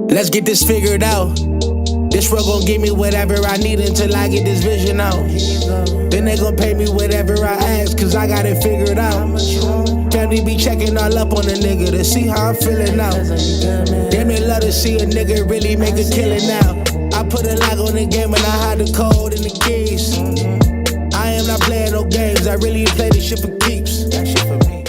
Let's get this figured out. This rug gon' give me whatever I need until I get this vision out. Then they gon' pay me whatever I ask, cause I got it figured out. Family be checking all up on a nigga to see how I'm feeling now. Damn, they love to see a nigga really make a killing now. I put a lock on the game and I hide the code and the keys. I am not playing no games, I really play this shit for keeps. That shit for me.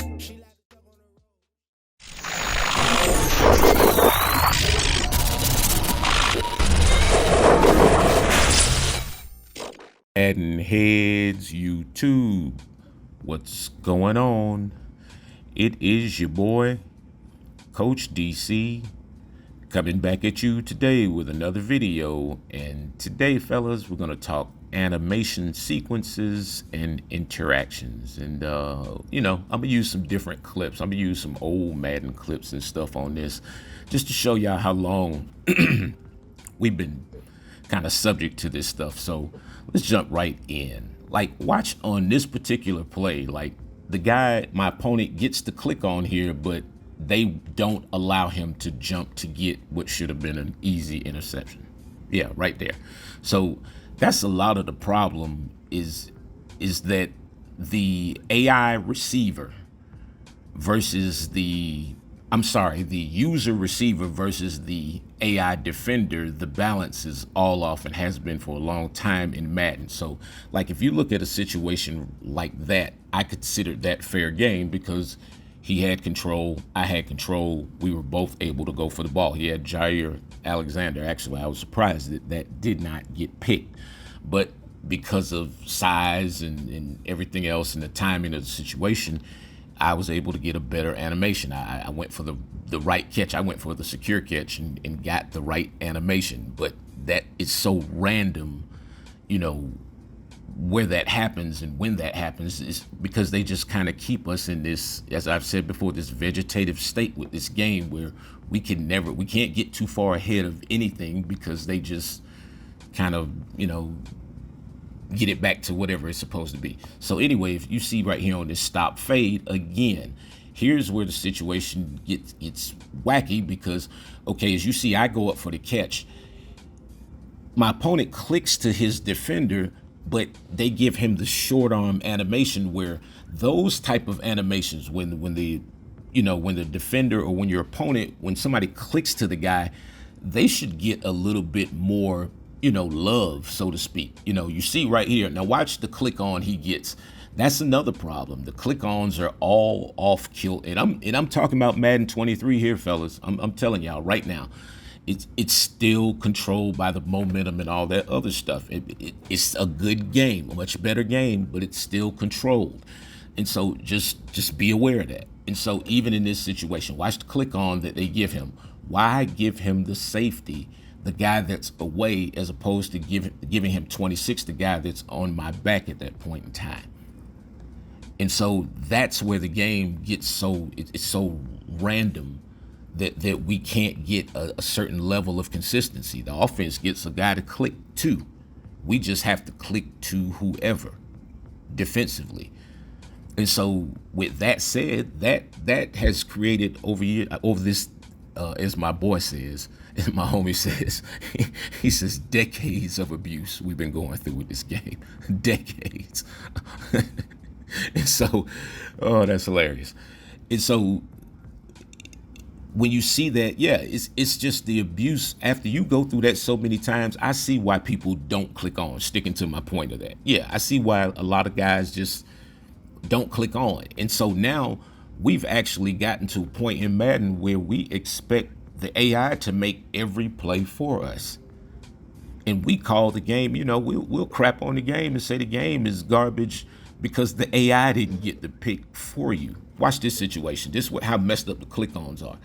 MaddenHeadz YouTube, what's going on? It is your boy Coach DC coming back at you today with another video. And today, fellas, we're gonna talk animation sequences and interactions. And you know, I'm gonna use some different clips. I'm gonna use some old Madden clips and stuff on this just to show y'all how long we've been kind of subject to this stuff. So let's jump right in. Like, watch on this particular play, like the guy, my opponent, gets to click on here, but they don't allow him to jump to get what should have been an easy interception. Yeah, right there. So that's a lot of the problem is that the AI receiver versus the user receiver versus the AI defender, the balance is all off and has been for a long time in Madden. So like, if you look at a situation like that, I considered that fair game because he had control, I had control, we were both able to go for the ball. He had Jair Alexander. Actually, I was surprised that that did not get picked, but because of size and everything else and the timing of the situation, I was able to get a better animation. I went for the right catch. I went for the secure catch and got the right animation. But that is so random, you know, where that happens and when that happens is because they just kind of keep us in this, as I've said before, this vegetative state with this game where we can't get too far ahead of anything because they just kind of, you know, get it back to whatever it's supposed to be. So anyway, if you see right here on this stop fade again, here's where the situation gets wacky because, okay, as you see, I go up for the catch. My opponent clicks to his defender, but they give him the short arm animation, where those type of animations, when the defender or when your opponent, when somebody clicks to the guy, they should get a little bit more, you know, love, so to speak. You know, you see right here, now watch the click on he gets. That's another problem. The click ons are all off kill. And I'm talking about Madden23 here, fellas. I'm telling y'all right now, it's still controlled by the momentum and all that other stuff. It's a good game, a much better game, but it's still controlled. And so just be aware of that. And so even in this situation, watch the click on that they give him. Why give him the safety, the guy that's away, as opposed to giving him 26, the guy that's on my back at that point in time? And so that's where the game gets so, it's so random that we can't get a certain level of consistency. The offense gets a guy to click to. We just have to click to whoever defensively. And so with that said, that has created over this, as my boy says, and my homie says, he says, decades of abuse we've been going through with this game. Decades. And so, oh, that's hilarious. And so when you see that, yeah, it's just the abuse. After you go through that so many times, I see why people don't click on, sticking to my point of that. Yeah, I see why a lot of guys just don't click on. And so now we've actually gotten to a point in Madden where we expect the AI to make every play for us. And we call the game, you know, we'll crap on the game and say the game is garbage because the AI didn't get the pick for you. Watch this situation. This is how messed up the click-ons are.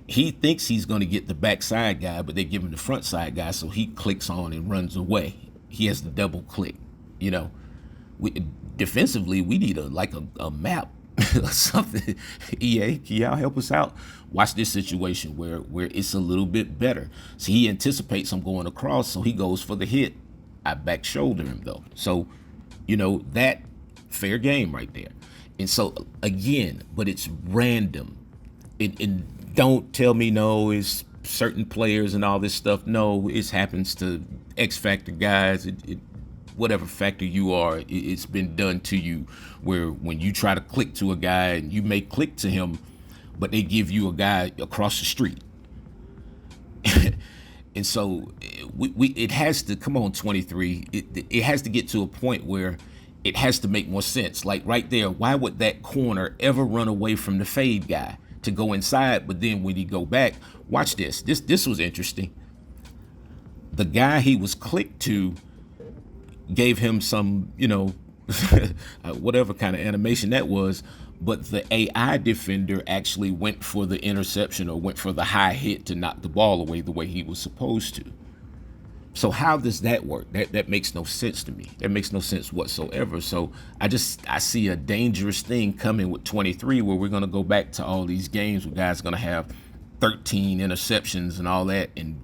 He thinks he's going to get the backside guy, but they give him the front side guy, so he clicks on and runs away. He has the double click. You know, defensively, we need a map or something. EA, can y'all help us out? Watch this situation where it's a little bit better. So he anticipates I'm going across, so he goes for the hit. I back shoulder him though. So, that fair game right there. And so again, but it's random. And don't tell me no, it's certain players and all this stuff. No, it happens to X Factor guys. Whatever factor you are, it's been done to you where when you try to click to a guy and you may click to him, but they give you a guy across the street. And so it has to come on 23. It has to get to a point where it has to make more sense. Like right there, why would that corner ever run away from the fade guy to go inside? But then when he go back, watch this. This was interesting. The guy he was clicked to gave him some, whatever kind of animation that was. But the AI defender actually went for the interception or went for the high hit to knock the ball away the way he was supposed to. So how does that work? That makes no sense to me. That makes no sense whatsoever. So I see a dangerous thing coming with 23 where we're going to go back to all these games where guys are going to have 13 interceptions and all that. And,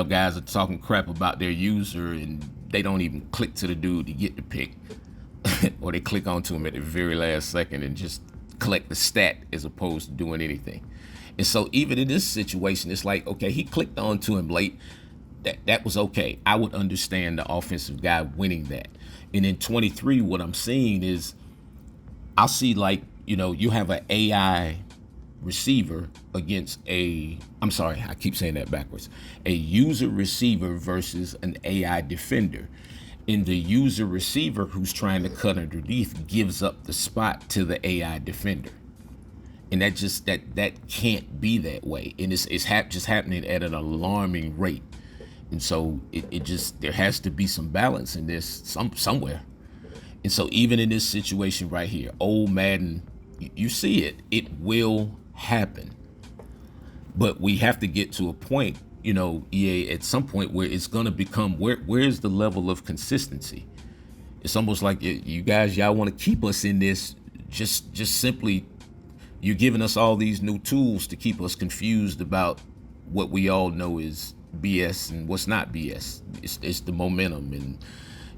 guys are talking crap about their user and they don't even click to the dude to get the pick. Or they click onto him at the very last second and just collect the stat as opposed to doing anything. And so even in this situation, it's like, okay, he clicked onto him late. That was okay. I would understand the offensive guy winning that. And in 23, what I'm seeing is I'll see you have an AI receiver against I keep saying that backwards. A user receiver versus an AI defender. And the user receiver who's trying to cut underneath gives up the spot to the AI defender. And that can't be that way. And it's just happening at an alarming rate. And so there has to be some balance in this somewhere. And so even in this situation right here, old Madden, you see it will happen. But we have to get to a point, EA, at some point where it's going to become, where's the level of consistency? It's almost like y'all want to keep us in this, just simply, you're giving us all these new tools to keep us confused about what we all know is BS and what's not BS. It's the momentum. And,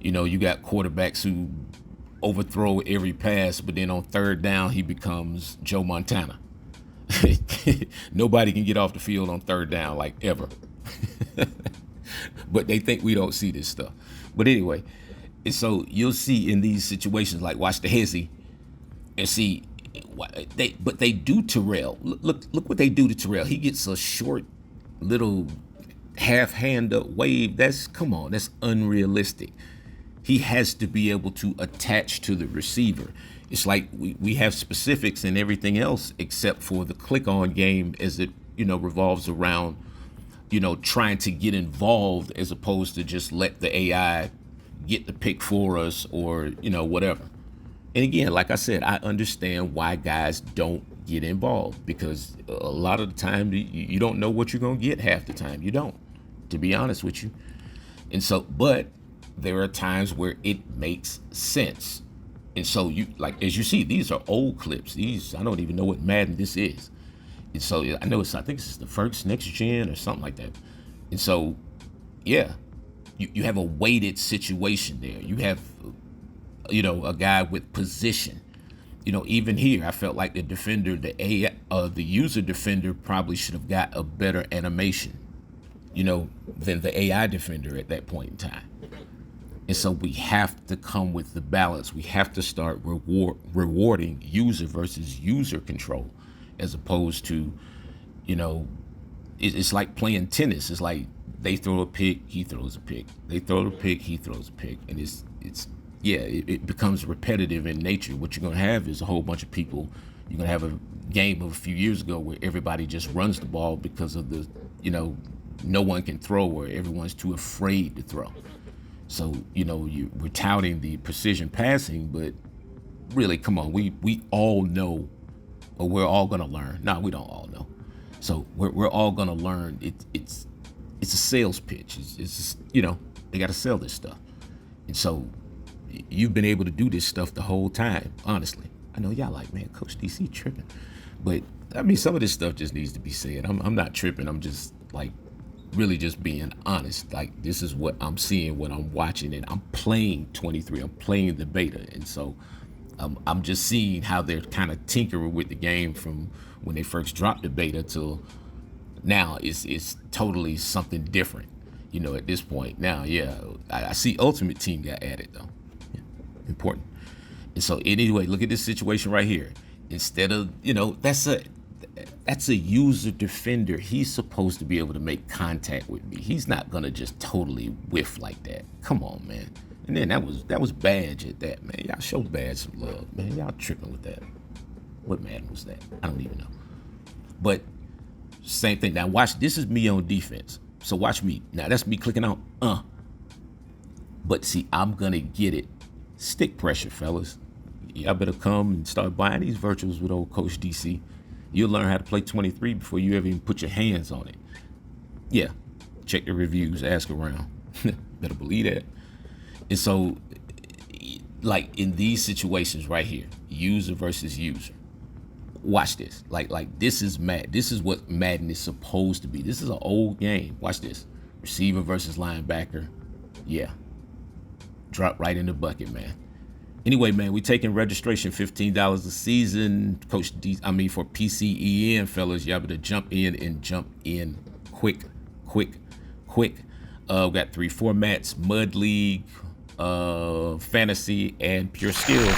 you got quarterbacks who overthrow every pass, but then on third down, he becomes Joe Montana. Nobody can get off the field on third down, like ever. But they think we don't see this stuff. But anyway, and so you'll see in these situations, like watch the hezzy and see they do Terrell. Look what they do to Terrell. He gets a short little half hand up wave. That's unrealistic. He has to be able to attach to the receiver. It's like we have specifics and everything else except for the click on game as it, revolves around, trying to get involved as opposed to just let the AI get the pick for us or, whatever. And again, like I said, I understand why guys don't get involved because a lot of the time you don't know what you're going to get half the time. You don't, to be honest with you. And so, but there are times where it makes sense. And so as you see, these are old clips. I don't even know what Madden this is. And so I think this is the first next gen or something like that. And so, yeah, you have a weighted situation there. You have, a guy with position. Even here, I felt like the defender, the user defender probably should have got a better animation, than the AI defender at that point in time. And so we have to come with the balance. We have to start rewarding user versus user control as opposed to, it's like playing tennis. It's like they throw a pick, he throws a pick. They throw a pick, he throws a pick. And it becomes repetitive in nature. What you're going to have is a whole bunch of people. You're going to have a game of a few years ago where everybody just runs the ball because of the, no one can throw or everyone's too afraid to throw. So, we're touting the precision passing, but really, come on, we all know, or we're all going to learn. No, we don't all know. So we're all going to learn. It's a sales pitch. It's just, they got to sell this stuff. And so you've been able to do this stuff the whole time, honestly. I know y'all like, man, Coach DC tripping. But, some of this stuff just needs to be said. I'm not tripping. I'm just like, really just being honest. Like, this is what I'm seeing when I'm watching it. I'm playing 23. I'm playing the beta, and so I'm just seeing how they're kind of tinkering with the game from when they first dropped the beta till now. It's totally something different, you know, at this point. Now, yeah, I see Ultimate Team got added though. Yeah, important. And so anyway, look at this situation right here. Instead of, you know, that's a user defender. He's supposed to be able to make contact with me. He's not gonna just totally whiff like that. Come on, man. And then that was Badge at that, man. Y'all show Badge some love, man. Y'all tripping with that. What Madden was that? I don't even know. But same thing. Now watch, this is me on defense. So watch me. Now that's me clicking out, But see, I'm gonna get it. Stick pressure, fellas. Y'all better come and start buying these virtuals with old Coach DC. You'll learn how to play 23 before you ever even put your hands on it. Yeah, check the reviews, ask around. Better believe that. And so, like in these situations right here, user versus user, watch this. Like this is This is what Madden is supposed to be. This is an old game. Watch this. Receiver versus linebacker. Yeah. Drop right in the bucket, man. Anyway, man, we taking registration, $15 a season. Coach D, for PCEN, fellas, y'all better jump in quick. We got 3 formats: Mud League, Fantasy, and Pure Skills.